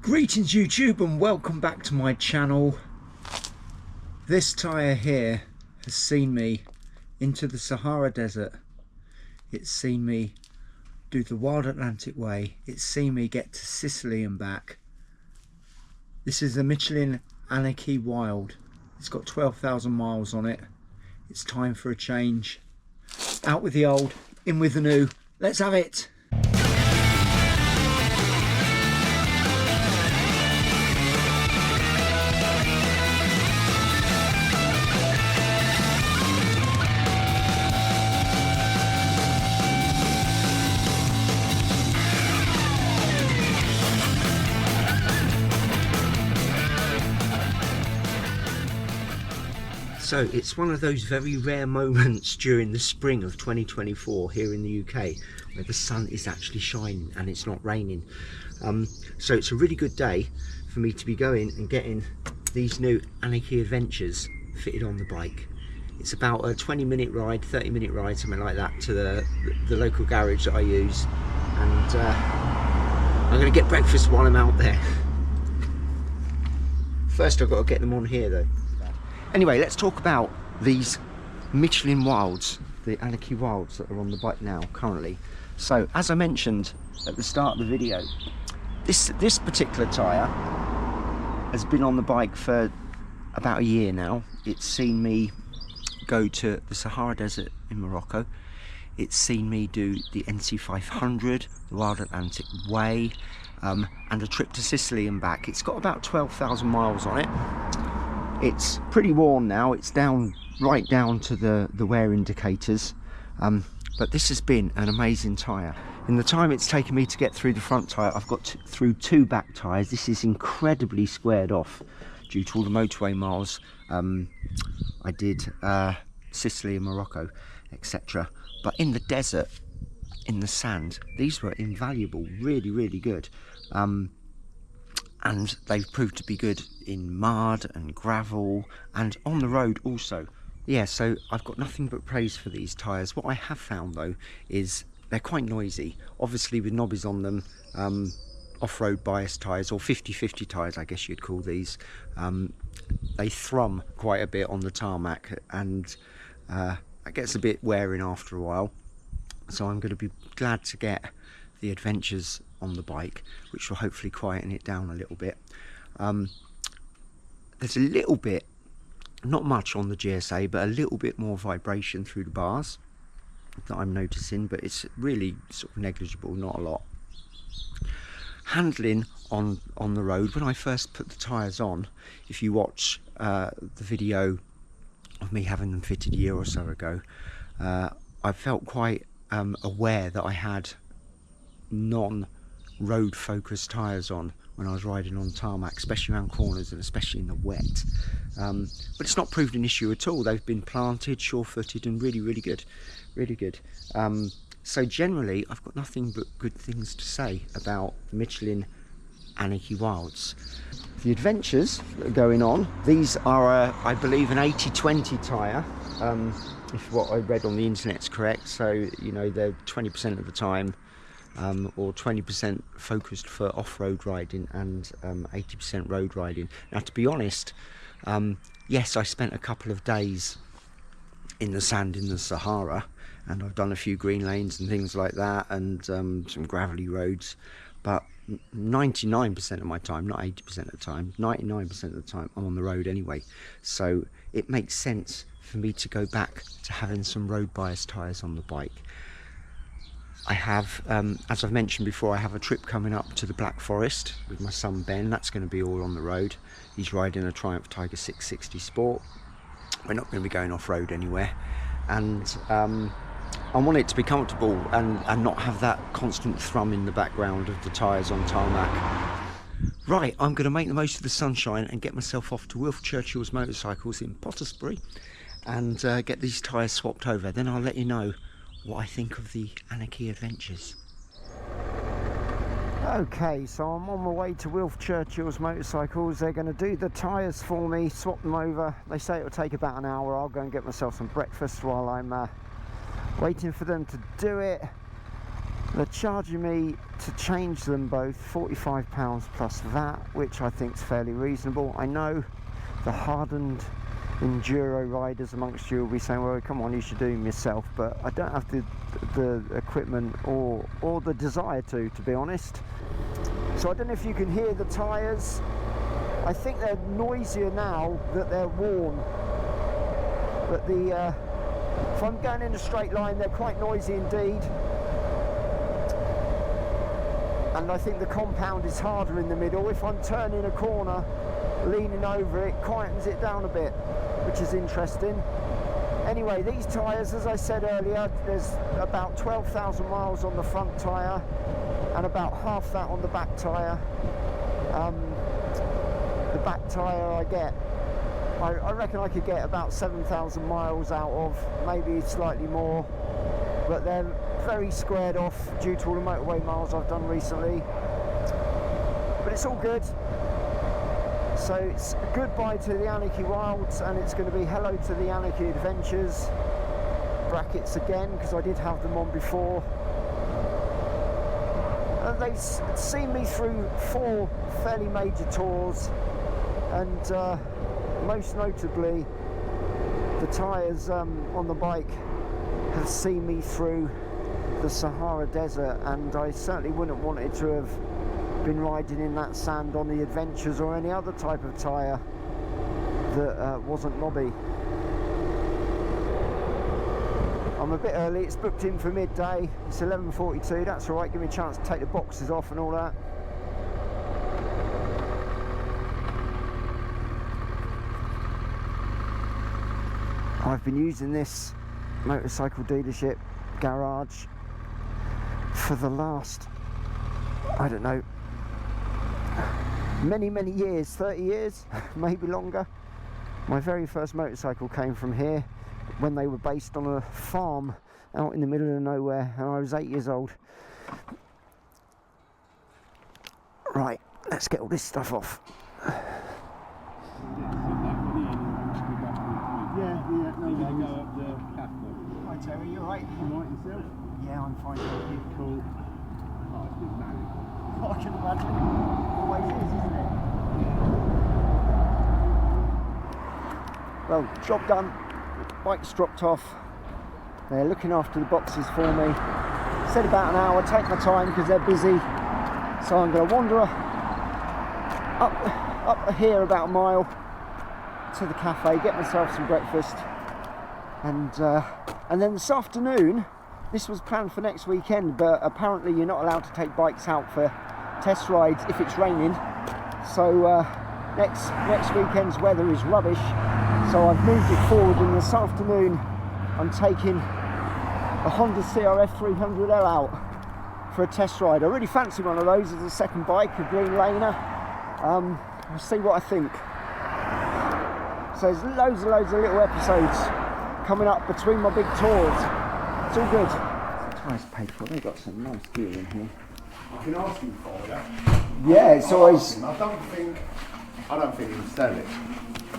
Greetings YouTube and welcome back to my channel. This tyre here has seen me into the Sahara Desert. It's seen me do the Wild Atlantic Way. It's seen me get to Sicily and back. This is the Michelin Anakee Wild. It's got 12,000 miles on it. It's time for a change. Out with the old, in with the new. Let's have it. So it's one of those very rare moments during the spring of 2024 here in the UK where the sun is actually shining and it's not raining. So it's a really good day for me to be going and getting these new Anakee Adventures fitted on the bike. It's about a 20-minute ride, 30-minute ride, something like that, to the local garage that I use, and I'm going to get breakfast while I'm out there. First I've got to get them on here though. Anyway, let's talk about these Michelin Wilds, the Anakee Wilds that are on the bike now currently. So as I mentioned at the start of the video, this particular tyre has been on the bike for about a year now. It's seen me go to the Sahara Desert in Morocco. It's seen me do the NC 500, the Wild Atlantic Way, and a trip to Sicily and back. It's got about 12,000 miles on it. It's pretty worn now. It's right down to the wear indicators, but this has been an amazing tyre. In the time it's taken me to get through the front tyre, I've got through two back tyres. This is incredibly squared off due to all the motorway miles I did, Sicily and Morocco, etc. But in the desert, in the sand, these were invaluable, really good. And they've proved to be good in mud and gravel and on the road also. Yeah, so I've got nothing but praise for these tyres. What I have found though is they're quite noisy, obviously with knobbies on them, off-road bias tyres, or 50-50 tyres I guess you'd call these. They thrum quite a bit on the tarmac, and it gets a bit wearing after a while. So I'm going to be glad to get the Adventures on the bike, which will hopefully quieten it down a little bit. There's a little bit, not much on the GSA, but a little bit more vibration through the bars that I'm noticing, but it's really sort of negligible, not a lot. Handling on the road, when I first put the tyres on, if you watch the video of me having them fitted a year or so ago, I felt quite aware that I had non-road focused tyres on when I was riding on tarmac, especially around corners and especially in the wet. But it's not proved an issue at all. They've been planted, sure-footed, and really good, really good. So generally I've got nothing but good things to say about the Michelin Anakee Wilds. The Adventures that are going on, these are I believe an 80-20 tyre, if what I read on the internet's correct. So you know, they're 20% of the time, or 20% focused for off-road riding and 80% road riding. Now to be honest, yes, I spent a couple of days in the sand in the Sahara, and I've done a few green lanes and things like that, and some gravelly roads, but 99% of my time, not 80% of the time, 99% of the time I'm on the road anyway. So it makes sense for me to go back to having some road bias tyres on the bike. I have, as I've mentioned before, I have a trip coming up to the Black Forest with my son Ben. That's going to be all on the road. He's riding a Triumph Tiger 660 Sport. We're not going to be going off-road anywhere, and I want it to be comfortable and not have that constant thrum in the background of the tyres on tarmac. Right, I'm going to make the most of the sunshine and get myself off to Wilf Churchill's Motorcycles in Pottersbury and get these tyres swapped over. Then I'll let you know what I think of the Anakee Adventures. Okay, so I'm on my way to Wilf Churchill's Motorcycles. They're going to do the tyres for me, swap them over. They say it'll take about an hour. I'll go and get myself some breakfast while I'm waiting for them to do it. They're charging me to change them both £45 plus that, which I think is fairly reasonable. I know the hardened enduro riders amongst you will be saying, well, come on, you should do them yourself, but I don't have the equipment or the desire to be honest. So I don't know if you can hear the tyres. I think they're noisier now that they're worn, but if I'm going in a straight line, they're quite noisy indeed. And I think the compound is harder in the middle. If I'm turning a corner, leaning over, it quietens it down a bit, which is interesting. Anyway, these tyres, as I said earlier, there's about 12,000 miles on the front tyre and about half that on the back tyre. The back tyre I reckon I could get about 7,000 miles out of, maybe slightly more, but they're very squared off due to all the motorway miles I've done recently. But it's all good. So it's goodbye to the Anakee Wilds, and it's going to be hello to the Anakee Adventures. Brackets again, because I did have them on before. And they've seen me through 4 fairly major tours, and most notably the tyres on the bike have seen me through the Sahara Desert, and I certainly wouldn't want it to have been riding in that sand on the Adventures or any other type of tyre that wasn't knobby. I'm a bit early, it's booked in for midday, it's 11:42, that's alright, give me a chance to take the boxes off and all that. I've been using this motorcycle dealership garage for the last, I don't know, many years, 30 years, maybe longer. My very first motorcycle came from here when they were based on a farm out in the middle of nowhere, and I was 8 years old. Right, let's get all this stuff off. Hi Terry, you alright? You alright yourself? Yeah, I'm fine. Cool. Oh, it's been manic. I can imagine. Always is, isn't it? Well, job done. Bike's dropped off. They're looking after the boxes for me. Said about an hour, take my time because they're busy. So I'm going to wander up here about a mile to the cafe, get myself some breakfast, and then this afternoon, this was planned for next weekend, but apparently you're not allowed to take bikes out for test rides if it's raining. So next weekend's weather is rubbish, so I've moved it forward, and this afternoon I'm taking a Honda CRF 300L out for a test ride. I really fancy one of those as a second bike, a green laner. We'll see what I think. So there's loads and loads of little episodes coming up between my big tours. It's all good. The tyres paid for. They've got some nice gear in here. I can ask him for you. Yeah, it's always. I don't think he'll sell it.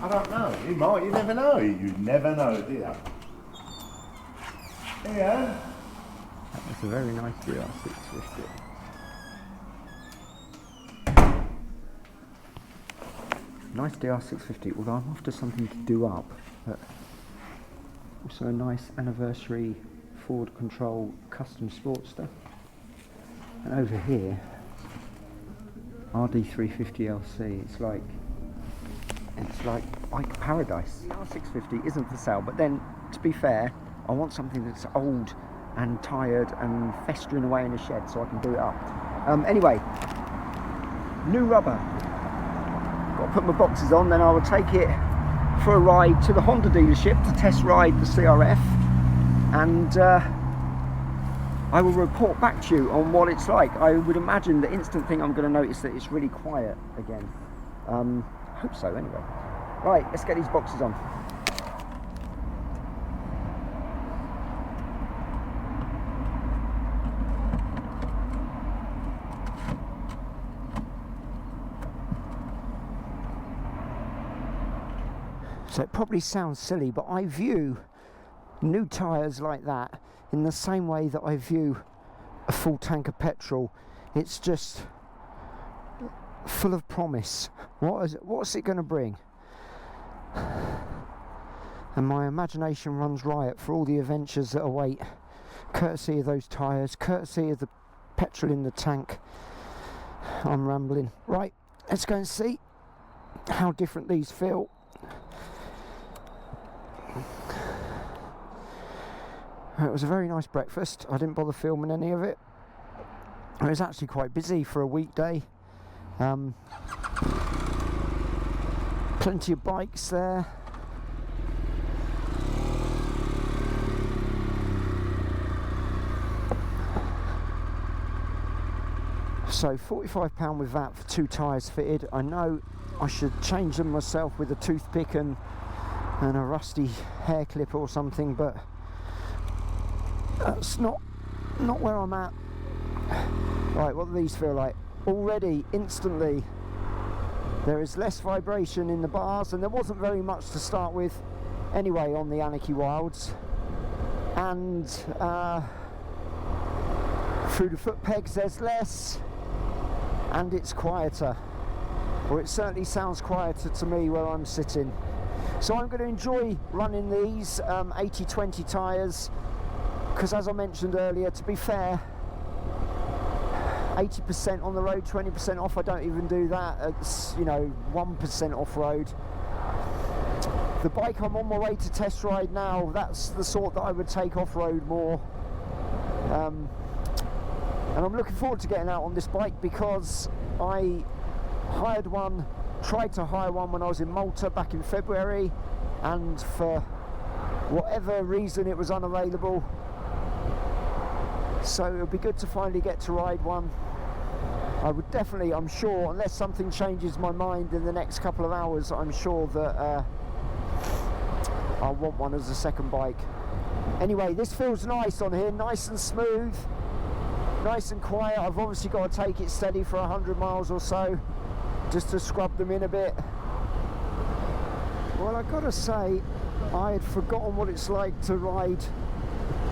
I don't know. He might. You never know. You never know, do you? Yeah. That's a very nice DR650. Nice DR650, although I'm after something to do up. But also a nice anniversary Ford Control custom Sportster. And over here, RD350LC. It's like bike paradise. The R650 isn't for sale, but then to be fair, I want something that's old and tired and festering away in a shed so I can do it up. Anyway, new rubber. Got to put my boxes on, then I will take it for a ride to the Honda dealership to test ride the CRF, and I will report back to you on what it's like. I would imagine the instant thing I'm going to notice that it's really quiet again. I hope so anyway. Right, let's get these boxes on. So it probably sounds silly, but I view new tyres like that in the same way that I view a full tank of petrol. It's just full of promise. What's it going to bring? And my imagination runs riot for all the adventures that await, courtesy of those tyres, courtesy of the petrol in the tank. I'm rambling. Right, let's go and see how different these feel. It was a very nice breakfast. I didn't bother filming any of it. It was actually quite busy for a weekday. Plenty of bikes there. So £45 with that for 2 tyres fitted. I know I should change them myself with a toothpick and a rusty hair clip or something, but that's not where I'm at. Right, what do these feel like? Already, instantly, there is less vibration in the bars, and there wasn't very much to start with anyway on the Anakee Wilds. And through the foot pegs there's less, and it's quieter, or it certainly sounds quieter to me where I'm sitting. So I'm going to enjoy running these 80/20 tyres, because as I mentioned earlier, to be fair, 80% on the road, 20% off. I don't even do that. It's, you know, 1% off-road. The bike I'm on my way to test ride now, that's the sort that I would take off-road more. And I'm looking forward to getting out on this bike, because I hired one, tried to hire one when I was in Malta back in February, and for whatever reason it was unavailable. So it'll be good to finally get to ride one. I would definitely, I'm sure, unless something changes my mind in the next couple of hours, I'm sure that I'll want one as a second bike. Anyway, this feels nice on here, nice and smooth, nice and quiet. I've obviously got to take it steady for 100 miles or so, just to scrub them in a bit. Well, I gotta say, I had forgotten what it's like to ride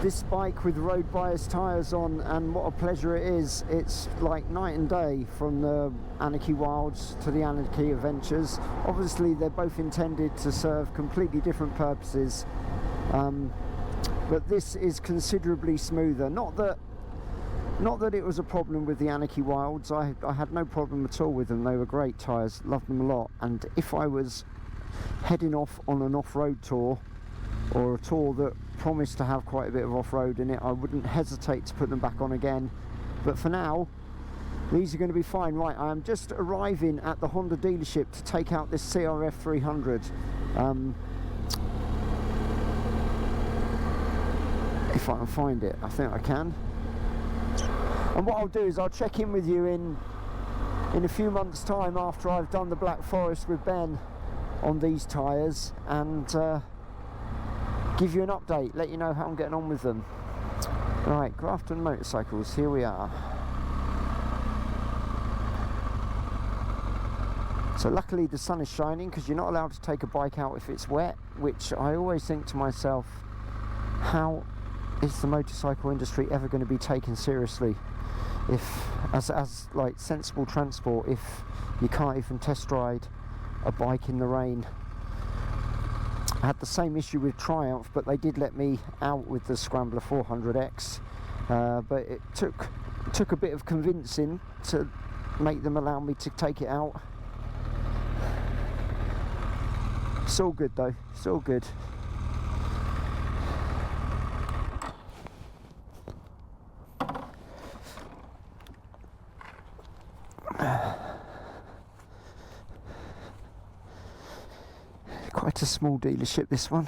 this bike with road bias tyres on, and what a pleasure it is. It's like night and day from the Anakee Wilds to the Anakee Adventures. Obviously they're both intended to serve completely different purposes, but this is considerably smoother. Not that it was a problem with the Anakee Wilds. I had no problem at all with them. They were great tyres, loved them a lot. And if I was heading off on an off-road tour, or a tour that promised to have quite a bit of off-road in it, I wouldn't hesitate to put them back on again. But for now, these are going to be fine. Right, I am just arriving at the Honda dealership to take out this CRF300. If I can find it, I think I can. And what I'll do is I'll check in with you in a few months' time, after I've done the Black Forest with Ben on these tyres, and give you an update, let you know how I'm getting on with them. Right, Grafton Motorcycles, here we are. So luckily the sun is shining, because you're not allowed to take a bike out if it's wet, which I always think to myself, how is the motorcycle industry ever going to be taken seriously if, as like sensible transport, if you can't even test ride a bike in the rain? I had the same issue with Triumph, but they did let me out with the Scrambler 400X, but it took a bit of convincing to make them allow me to take it out. It's all good though, it's all good. Quite a small dealership, this one.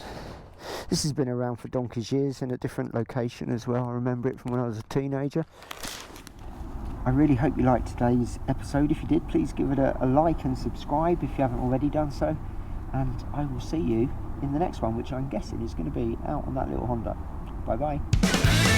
This has been around for donkey's years in a different location as well. I remember it from when I was a teenager. I really hope you liked today's episode. If you did, please give it a like and subscribe if you haven't already done so. And I will see you in the next one, which I'm guessing is going to be out on that little Honda. Bye bye.